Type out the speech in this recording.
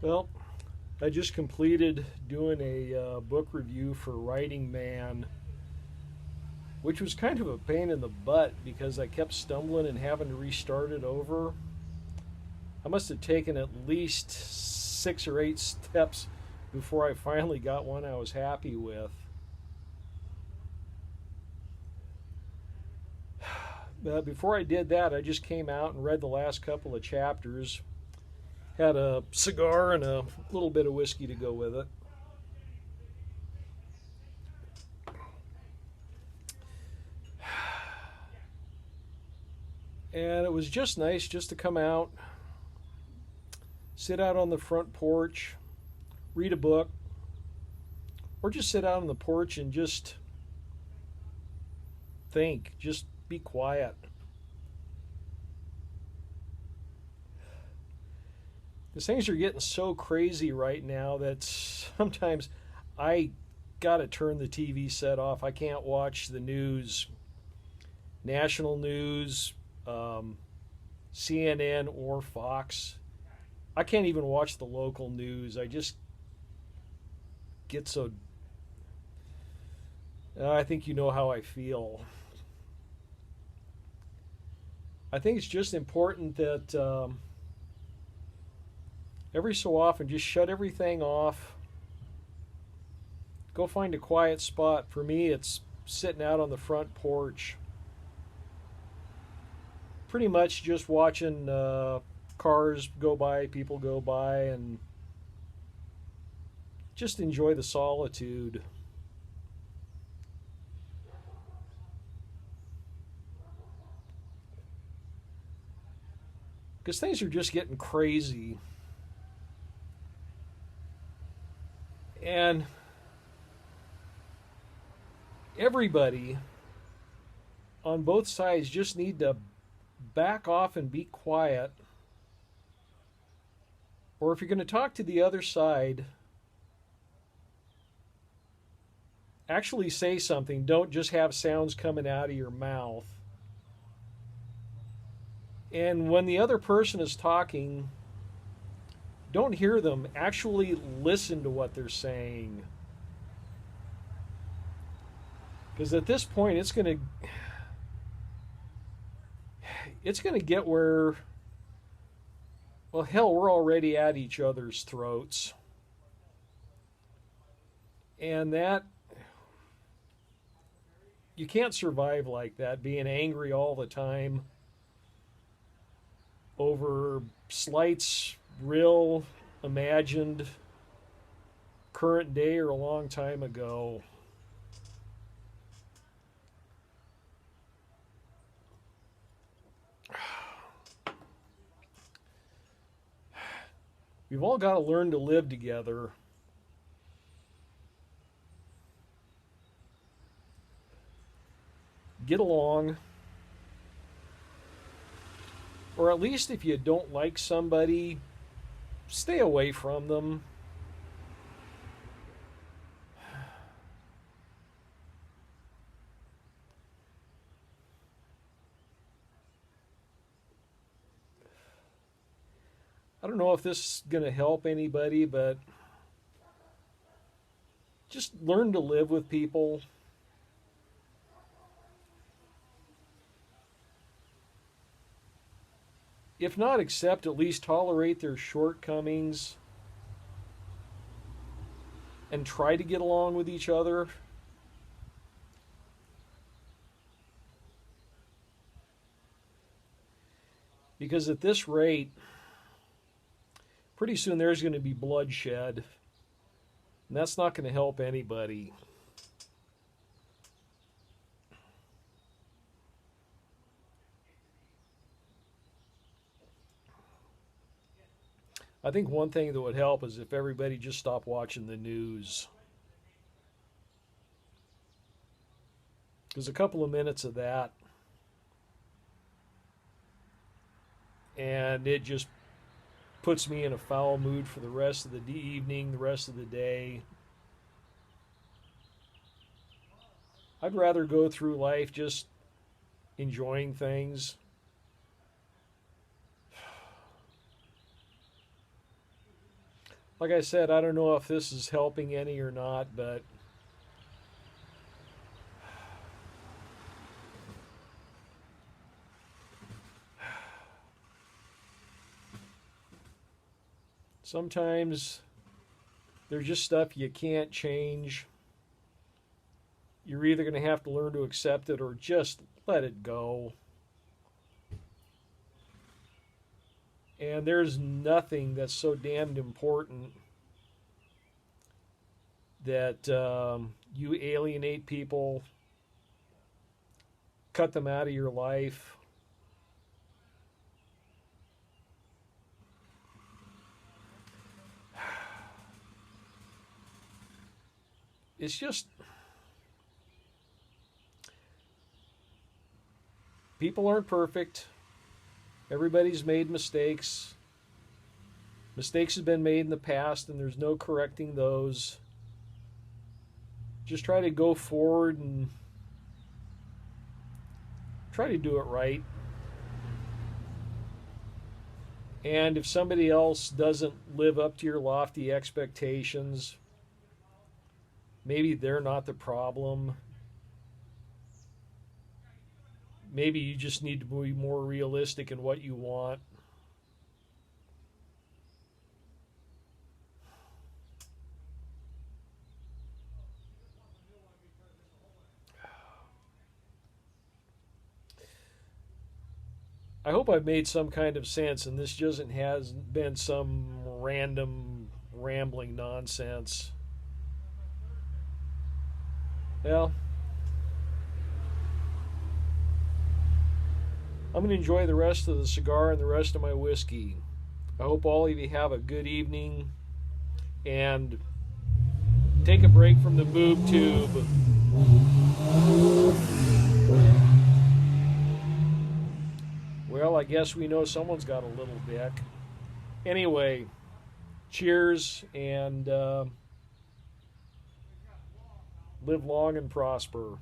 Well, I just completed doing a book review for Writing Man, which was kind of a pain in the butt because I kept stumbling and having to restart it over. I must have taken at least 6 or 8 steps before I finally got one I was happy with. Before I did that, I just came out and read the last couple of chapters. Had a cigar and a little bit of whiskey to go with it. And it was just nice just to come out, sit out on the front porch, read a book, or just sit out on the porch and just think, just be quiet. Because things are getting so crazy right now that sometimes I gotta turn the TV set off. I can't watch the news, national news, CNN or Fox. I can't even watch the local news. I just get so. I think you know how I feel. I think it's just important that every so often just shut everything off. Go find a quiet spot. For me, it's sitting out on the front porch. Pretty much just watching cars go by, people go by, and just enjoy the solitude. Because things are just getting crazy. And everybody on both sides just need to back off and be quiet. Or if you're going to talk to the other side, actually say something. Don't just have sounds coming out of your mouth. And when the other person is talking, don't hear them. Actually listen to what they're saying. Because at this point, it's going to get where, well, hell, we're already at each other's throats. And that, you can't survive like that, being angry all the time over slights, real, imagined, current day, or a long time ago. We've all got to learn to live together. Get along. Or at least if you don't like somebody, stay away from them. I don't know if this is going to help anybody, but just learn to live with people. If not accept, at least tolerate their shortcomings and try to get along with each other. Because at this rate, pretty soon there's going to be bloodshed, and that's not going to help anybody. I think one thing that would help is if everybody just stopped watching the news. Because a couple of minutes of that, and it just puts me in a foul mood for the rest of the evening, the rest of the day. I'd rather go through life just enjoying things. like I said, I don't know if this is helping any or not, but sometimes there's just stuff you can't change. You're either going to have to learn to accept it or just let it go. And there's nothing that's so damned important that you alienate people, cut them out of your life. It's just, people aren't perfect. Everybody's made mistakes. Mistakes have been made in the past, and there's no correcting those. Just try to go forward and try to do it right. And if somebody else doesn't live up to your lofty expectations, maybe they're not the problem. Maybe you just need to be more realistic in what you want. I hope I've made some kind of sense and this just hasn't been some random rambling nonsense. Well, I'm going to enjoy the rest of the cigar and the rest of my whiskey. I hope all of you have a good evening and take a break from the boob tube. Well, I guess we know someone's got a little dick. Anyway, cheers and live long and prosper.